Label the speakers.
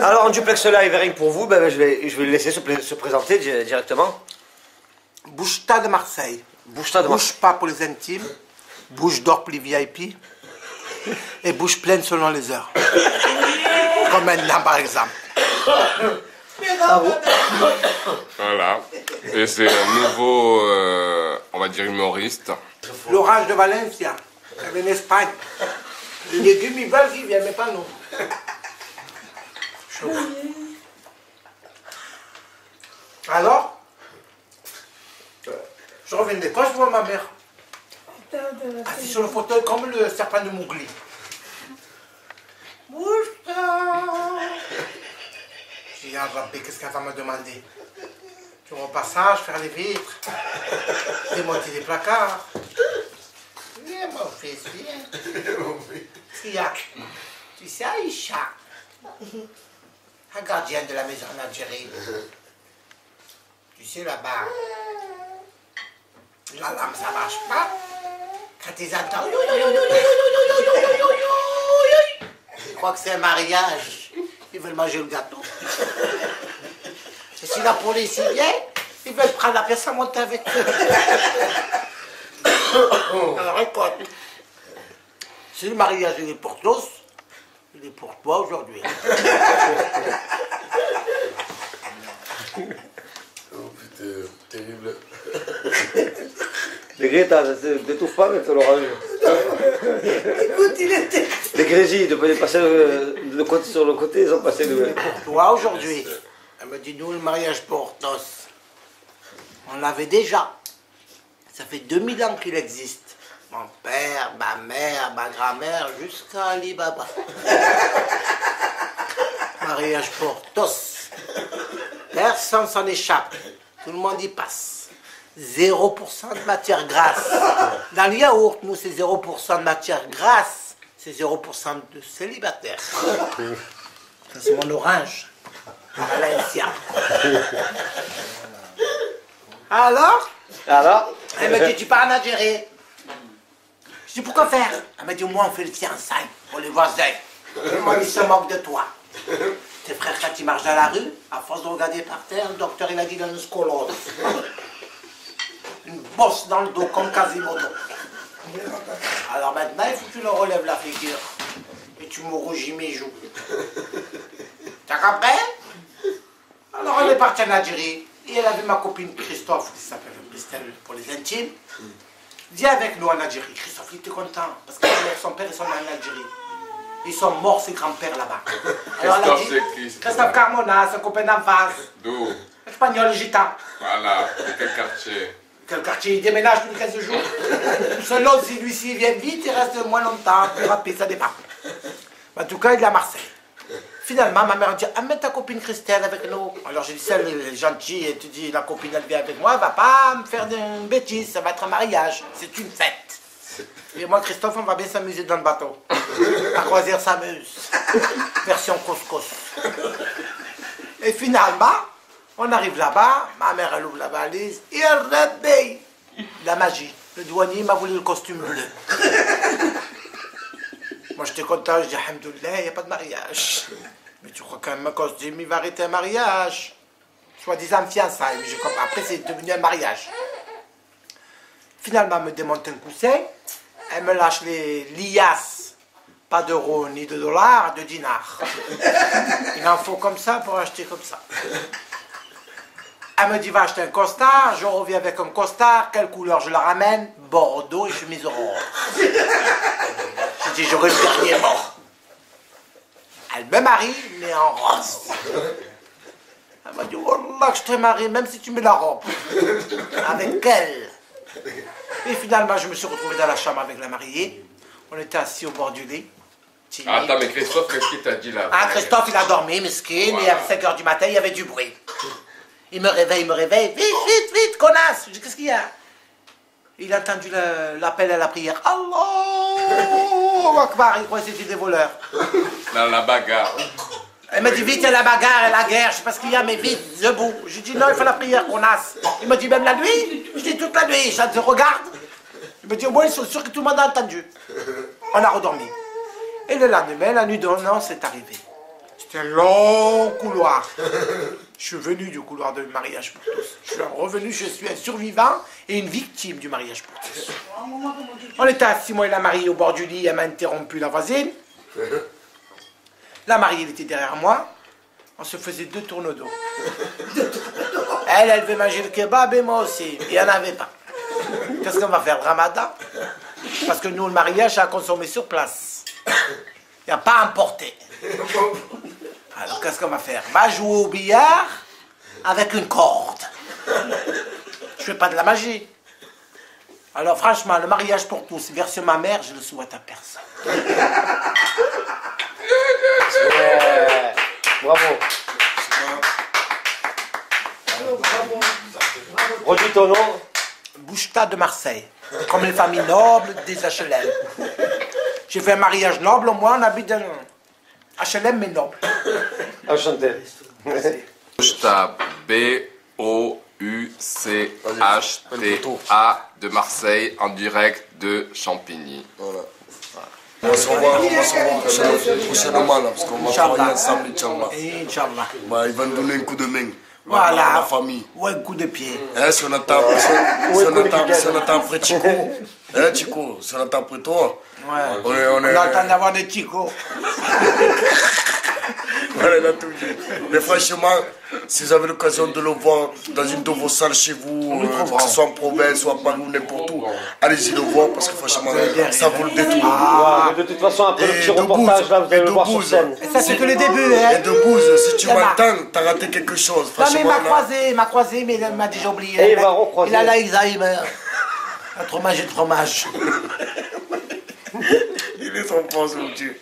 Speaker 1: Alors en duplex live, rien que pour vous, ben, je vais le laisser se présenter directement.
Speaker 2: Bouche-ta de Marseille.
Speaker 1: Bouche-ta de
Speaker 2: Bouche pas pour les intimes. Bouche d'or pour les VIP. Et bouche pleine selon les heures. Comme maintenant par exemple.
Speaker 1: Ah bon?
Speaker 3: Voilà. Et c'est un nouveau, on va dire, humoriste.
Speaker 2: L'orange de Valencia. Elle vient d'Espagne. Les légumes, ils veulent qu'ils viennent, mais pas nous. Chaud. Alors, je reviens de l'école, je vois ma mère. Assise sur le fauteuil comme le serpent de Mowgli. Bouge-toi. J'ai dit, ah, Rabbi, qu'est-ce qu'elle va me demander? Tu vas au passage, faire les vitres, démonter les placards. Viens, mon fils, viens. Tia, tu sais, Aïcha, la gardienne de la maison en Algérie. Tu sais, là-bas, la lampe, ça marche pas. Quand ils entendent, ils croient que c'est un mariage. Ils veulent manger le gâteau. Et si la police y vient, ils veulent prendre la pièce à monter avec eux. Alors écoute, si le mariage il est pour tous, il est pour toi aujourd'hui.
Speaker 3: Oh putain, terrible.
Speaker 1: Les Greta, ça ne t'étouffe pas avec l'orange.
Speaker 2: Écoute, il était...
Speaker 1: Les Grésil, de passer sur le côté, ils ont passé le...
Speaker 2: Pour toi aujourd'hui. Elle me dit, nous, le mariage pour tous. On l'avait déjà. Ça fait 2000 ans qu'il existe. Mon père, ma mère, ma grand-mère, jusqu'à Ali Baba. Mariage pour tous. Personne s'en échappe. Tout le monde y passe. 0% de matière grasse. Dans le yaourt, nous, c'est 0% de matière grasse. C'est 0% de célibataire. Ça, c'est mon orange. Valencia. Alors, elle me dit, tu pars en Algérie. Je dis, pourquoi faire? Elle m'a dit, moi, on fait le fiançailles pour les voisins. Moi, ils se moquent de toi. Tes frères, quand ils marchent dans la rue, à force de regarder par terre, le docteur, il a dit dans une scolose. Une bosse dans le dos, comme Quasimodo. Alors maintenant, il faut que tu le relèves la figure. Et tu me rougis mes joues. T'as compris? Alors, on est parti en Algérie. Et elle avait ma copine Christophe, qui s'appelle Christelle pour les intimes. Viens avec nous en Algérie. Christophe, il était content. Parce que son père, ils sont en Algérie. Ils sont morts, ses grands-pères là-bas. Alors elle a dit, Christophe Carmona, son copain d'en face.
Speaker 3: D'où?
Speaker 2: Espagnol, gitan.
Speaker 3: Voilà. De quel quartier?
Speaker 2: Quel quartier? Il déménage tous les 15 jours. Selon si lui-ci vient vite, il reste moins longtemps, plus rapide, ça dépend. En tout cas, il est à Marseille. Finalement, ma mère a dit, amène ta copine Christelle avec nous. Alors j'ai dit, celle elle est gentille, et tu dis, la copine elle vient avec moi, elle va pas me faire une bêtise, ça va être un mariage, c'est une fête. Et moi, Christophe, on va bien s'amuser dans le bateau. La croisière s'amuse. Version couscous. Et finalement, on arrive là-bas, ma mère elle ouvre la valise, et elle réveille. La magie. Le douanier m'a voulu le costume bleu. Moi j'étais content, je dis alhamdoulilah, il n'y a pas de mariage. Mais tu crois qu'un costume, il va arrêter un mariage? Soi-disant fiançailles, mais je comprends. Après c'est devenu un mariage. Finalement, elle me démonte un coussin, elle me lâche les liasses, pas d'euros ni de dollars, de dinars. Il en faut comme ça pour acheter comme ça. Elle me dit, va acheter un costard, je reviens avec un costard, quelle couleur je la ramène? Bordeaux et chemise orange. J'ai dit, j'aurai le dernier mot. Elle me marie, mais en rose. Elle m'a dit, Wallah, que je te marie, même si tu mets la robe. Avec elle. Et finalement, je me suis retrouvé dans la chambre avec la mariée. On était assis au bord du lit.
Speaker 3: Attends, mais Christophe, qu'est-ce qu'il t'a dit là?
Speaker 2: Ah, Christophe, il a dormi, mesquine,
Speaker 3: Voilà.
Speaker 2: et à 5 h du matin, il y avait du bruit. Il me réveille, vite, vite, vite, connasse. Je dis, qu'est-ce qu'il y a? Il a entendu l'appel à la prière. Allahu Akbar, il croyait que c'était des voleurs.
Speaker 3: Dans la bagarre.
Speaker 2: Elle m'a dit, vite, il y a la bagarre et la guerre, je sais pas ce qu'il y a, mais vite, debout. J'ai dit, non, il faut la prière, connasse. Il m'a dit, même la nuit? Je dis, toute la nuit, je te regarde. Il me dit, au moins, ils sont sûrs que tout le monde a entendu. On a redormi. Et le lendemain, la nuit de 1 an, c'est arrivé. C'était un long couloir. Je suis venu du couloir de mariage pour tous. Je suis revenu, je suis un survivant et une victime du mariage pour tous. On était assis, moi et la mariée, au bord du lit. Elle m'a interrompu, la voisine. La mariée, elle était derrière moi. On se faisait 2 tourneaux d'eau. Elle veut manger le kebab et moi aussi. Il n'y en avait pas. Qu'est-ce qu'on va faire, le ramadan? Parce que nous, le mariage, c'est à consommer sur place. Il n'y a pas à emporter. Alors, qu'est-ce qu'on va faire? Va jouer au billard avec une corde. Je fais pas de la magie. Alors, franchement, le mariage pour tous, version ma mère, je le souhaite à personne.
Speaker 1: Bravo. Redis ton nom.
Speaker 2: Boucheta de Marseille, comme les familles nobles des HLM. J'ai fait un mariage noble, moi, on habite dans HLM, mais noble.
Speaker 1: Enchanté.
Speaker 3: Boucheta, Bouchta de Marseille, en direct de Champigny.
Speaker 4: Voilà. On va se revoir prochainement là, parce qu'on va travailler ensemble, Inch'Allah.
Speaker 2: Inch'Allah.
Speaker 4: Bah, il va nous donner un coup de main.
Speaker 2: Voilà.
Speaker 4: La famille.
Speaker 2: Ou un coup de pied.
Speaker 4: Hein, si on attend après Chico, hein, Chico, si on attend après toi,
Speaker 2: Ouais.
Speaker 4: on
Speaker 2: On
Speaker 4: est
Speaker 2: a le temps d'avoir des chicos.
Speaker 4: voilà, là, tout. Mais franchement, si vous avez l'occasion de le voir dans une de vos salles chez vous, que ce soit en province ou à Paris ou n'importe où, allez-y le voir parce que franchement, ça vaut le détour.
Speaker 1: Ouais, mais de toute façon, après le petit reportage, là, vous allez le voir sur scène.
Speaker 2: Et ça, c'est que le début, hein.
Speaker 4: Et de Bouze, si tu m'entends, t'as raté quelque chose.
Speaker 2: Non, mais
Speaker 4: Franchement,
Speaker 2: il m'a croisé, mais il m'a déjà oublié.
Speaker 1: Et il va recroiser.
Speaker 2: Il a l'Alzheimer. Un fromage et le fromage.
Speaker 4: il est trop fort, ce monsieur.